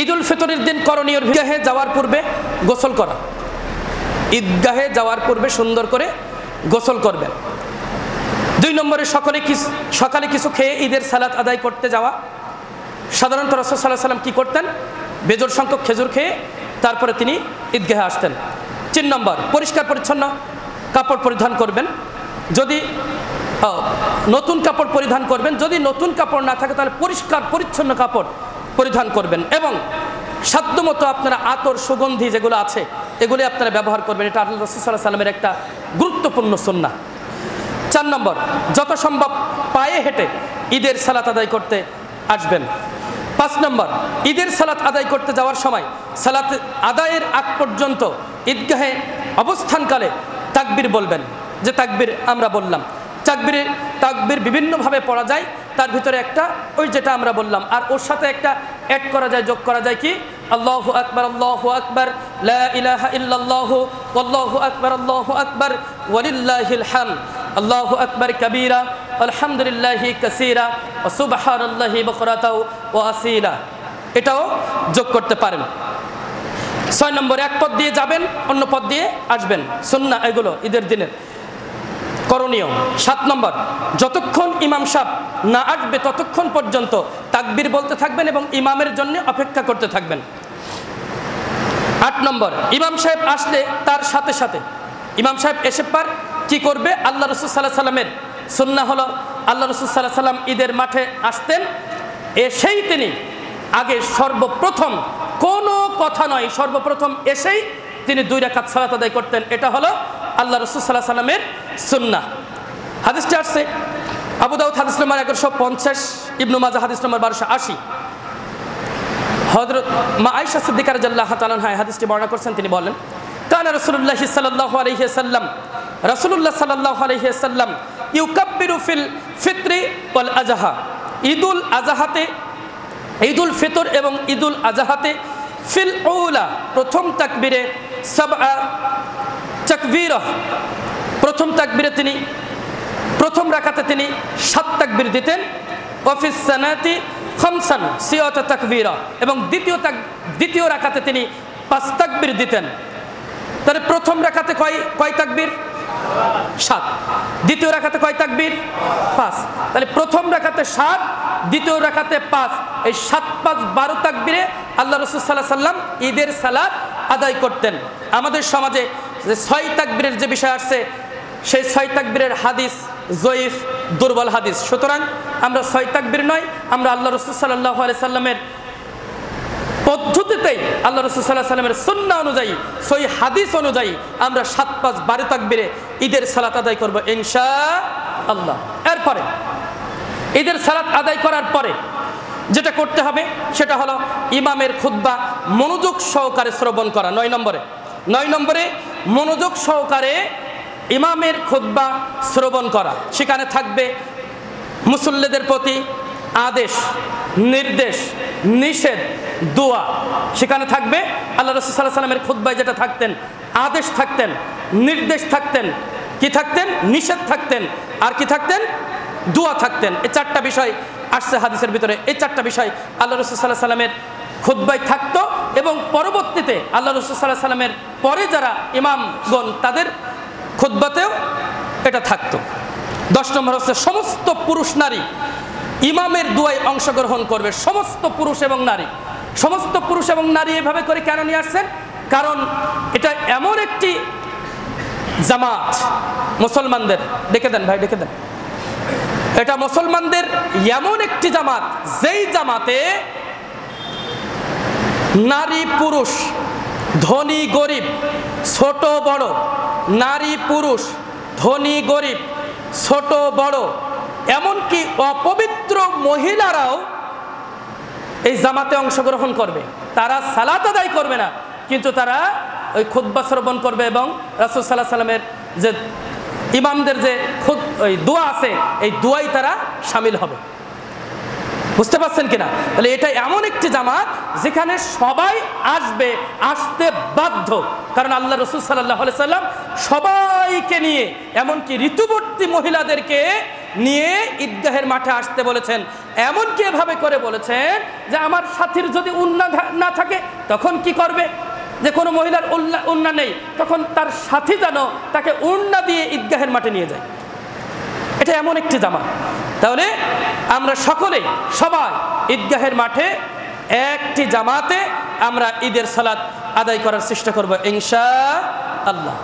ঈদুল ফিতরের দিন করণীয় ঈদগাহে যাওয়ার পূর্বে গোসল করা। ঈদগাহে যাওয়ার পূর্বে সুন্দর করে গোসল করবেন। 2 নম্বরে সকালে কিছু খেয়ে ঈদের সালাত আদায় করতে যাওয়া। সাধারণত রাসূল সাল্লাল্লাহু আলাইহি ওয়াসাল্লাম কি করতেন? বেজোড় সংখ্যক খেজুর খেয়ে তারপরে তিনি ঈদগাহে আসতেন। 3 নম্বর, পরিষ্কার পরিচ্ছন্ন কাপড় পরিধান করবেন। যদি নতুন কাপড় পরিধান করবেন, যদি নতুন কাপড় না থাকে তাহলে পরিষ্কার পরিচ্ছন্ন কাপড় পরিধান করবেন এবং সাধ্যমতো আপনারা আতর সুগন্ধি যেগুলো আছে এগুলি আপনারা ব্যবহার করবেন। এটা আল্লাহ রাসূল সাল্লাল্লাহু আলাইহি ওয়াসাল্লামের একটা গুরুত্বপূর্ণ সুন্নাহ। 4 নম্বর, যত সম্ভব পায়ে হেঁটে ঈদের সালাত আদায় করতে আসবেন। 5 নম্বর, ঈদের সালাত আদায় করতে যাওয়ার সময় সালাত আদায়ের আগ পর্যন্ত ঈদগাহে অবস্থানকালে তাকবীর বলবেন। যে তাকবীর আমরা বললাম, তাকবীর বিভিন্নভাবে পড়া যায়, তার ভিতরে একটা ওই যেটা আমরা বললাম, আর ওর সাথে একটা অ্যাড করা যায়, যোগ করা যায় কি আল্লাহু আকবার লা ইলাহা ইল্লাল্লাহু ওয়াল্লাহু আকবার ওয়ালিল্লাহিল হামদ আল্লাহু আকবার কাবীরা আলহামদুলিল্লাহি কাসীরা ওয়া সুবহানাল্লাহি বুকরাতাও ওয়া আসীলা, এটাও যোগ করতে পারেন। 6 নম্বর, এক পথ দিয়ে যাবেন অন্য পথ দিয়ে আসবেন, সুন্নাহ এগুলো ঈদের দিনের করণীয়। 7 নম্বর, যতক্ষণ ইমাম সাহেব না আসবে ততক্ষণ পর্যন্ত তাকবীর বলতে থাকবেন এবং ইমামের জন্য অপেক্ষা করতে থাকবেন। 8 নম্বর, ইমাম সাহেব আসলে তার সাথে সাথে ইমাম সাহেব এসে পার কি করবে? আল্লাহ রাসূল সাল্লাল্লাহু আলাইহি ওয়াসাল্লামের সুন্নাহ হলো আল্লাহ রাসূল সাল্লাল্লাহু আলাইহি ওয়াসাল্লাম ঈদের মাঠে আসতেন, এসেই তিনি আগে সর্বপ্রথম কোনো কথা নয়, সর্বপ্রথম এসেই তিনি 2 রাকাত সালাত আদায় করতেন। এটা হলো আল্লাহ রাসূল সাল্লাল্লাহু আলাইহি ওয়াসাল্লামের সুন্নাহ। হাদিসটি আসছে আবু দাউদ হাদিস নম্বর 1150, ইবনু মাজাহ হাদিস নম্বর 1280। হযরত মা আয়েশা সিদ্দিকা রাদিয়াল্লাহু তাআলা আনহা হাদিসটি বর্ণনা করেছেন। তিনি বলেন, কানা রাসূলুল্লাহ সাল্লাল্লাহু আলাইহি ওয়াসাল্লাম রাসূলুল্লাহ সাল্লাল্লাহু আলাইহি ওয়াসাল্লাম ইউকাব্বিরু ফিল ফিত্রি ওয়াল আযহা, ঈদুল আযহাতে, ঈদুল ফিতর এবং ঈদুল আযহাতে ফিল উলা, প্রথম তাকবীরে সাবআ তাকবীরা, প্রথম তাকবীরে তিনি প্রথম রাকাতে তিনি 7 তাকবীর দিতেন। ওয়াফিস সানাতি খামসান সিয়াতা তাকবীরা, এবং দ্বিতীয় রাকাতে তিনি 5 তাকবীর দিতেন। তাহলে প্রথম রাকাতে কয় তাকবীর? 7। দ্বিতীয় রাকাতে কয় তাকবীর? 5। তাহলে প্রথম রাকাতে 7, দ্বিতীয় রাকাতে 5, এই 7 5 12 তাকবীরে আল্লাহ রাসূল সাল্লাল্লাহু আলাইহি ওয়াসাল্লাম ঈদের সালাত আদায় করতেন। আমাদের সমাজে যে 6 তাকবীরের যে বিষয় আসছে সেই 6 তাকবীরের হাদিস জয়ীফ, দুর্বল হাদিস। সুতরাং আমরা 6 তাকবীর নয়, আমরা আল্লাহ রাসূল সাল্লাল্লাহু আলাইহি ওয়াসাল্লামের পদ্ধতিতেই আল্লাহ রাসূল সাল্লাল্লাহু আলাইহি ওয়াসাল্লামের সুন্নাহ অনুযায়ী, সহি হাদিস অনুযায়ী আমরা 7 5 12 তাকবীরে ঈদের সালাত আদায় করব ইনশাআল্লাহ। এরপরে ঈদের সালাত আদায় করার পরে যেটা করতে হবে সেটা হলো ইমামের খুতবা মনোযোগ সহকারে শ্রবণ করা। 9 নম্বরে মনোযোগ সহকারে ইমামের খুতবা শ্রবণ করা। সেখানে থাকবে মুসল্লিদের প্রতি আদেশ, নির্দেশ, নিষেধ, দোয়া। সেখানে থাকবে আল্লাহ রাসূল সাল্লাল্লাহু আলাইহি ওয়াসাল্লামের খুতবায় যেটা থাকতেন, আদেশ থাকতেন, নির্দেশ থাকতেন, কি থাকতেন? নিষেধ থাকতেন, আর কি থাকতেন? দোয়া থাকতেন। এই 4টা বিষয় আসছে হাদিসের ভিতরে। এই 4টা বিষয় আল্লাহ রাসূল সাল্লাল্লাহু আলাইহি ওয়াসাল্লামের খুতবায় থাকতো এবং পরবর্তীতে আল্লাহ রাসূল সাল্লাল্লাহু আলাইহি ওয়াসাল্লামের পরে যারা ইমামগণ তাদের খুতবাতেও এটা থাকতো। 10 নম্বর হচ্ছে সমস্ত পুরুষ নারী ইমামের দুয়ায় অংশগ্রহণ করবে, সমস্ত পুরুষ এবং নারী। সমস্ত পুরুষ এবং নারী এভাবে করে কেন নিয়ে আসছেন? কারণ এটা এমন একটি জামাত মুসলমানদের, ডেকে দেন ভাই, ডেকে দেন। এটা মুসলমানদের এমন একটি জামাত যেই জামাতে নারী পুরুষ, ধনী গরিব, ছোট বড়, নারী পুরুষ, ধনী গরিব, ছোট বড়, এমনকি অপবিত্র মহিলারাও এই জামাতে অংশগ্রহণ করবে। তারা সালাত আদায় করবে না, কিন্তু তারা ওই খুতবা শ্রবণ করবে এবং রাসূল সাল্লাল্লাহু আলাইহি ওয়াসাল্লামের যে ইমামদের যে ওই দোয়া আছে এই দোয়াই তারা শামিল হবে। বুঝতে পারছেন কিনা? তাহলে এটা এমন একটি জামাত যেখানে সবাই আসবে, আসতে বাধ্য। কারণ আল্লাহ রাসূল সাল্লাল্লাহু আলাইহি ওয়াসাল্লাম সবাইকে নিয়ে, এমনকি ঋতুবর্তী মহিলাদেরকে নিয়ে ঈদগাহের মাঠে আসতে বলেছেন। এমনকি এভাবে করে বলেছেন যে আমার সাথীর যদি উন্না না থাকে তখন কি করবে, যে কোনো মহিলার উন্না নেই তখন তার সাথী যেন তাকে উন্না দিয়ে ঈদগাহের মাঠে নিয়ে যায়। এটা এমন একটি জামা। তাহলে আমরা সকলেই সবাই ঈদগাহের মাঠে একটি জামাতে আমরা ঈদের সালাত আদায় করার চেষ্টা করব ইনশাআল্লাহ।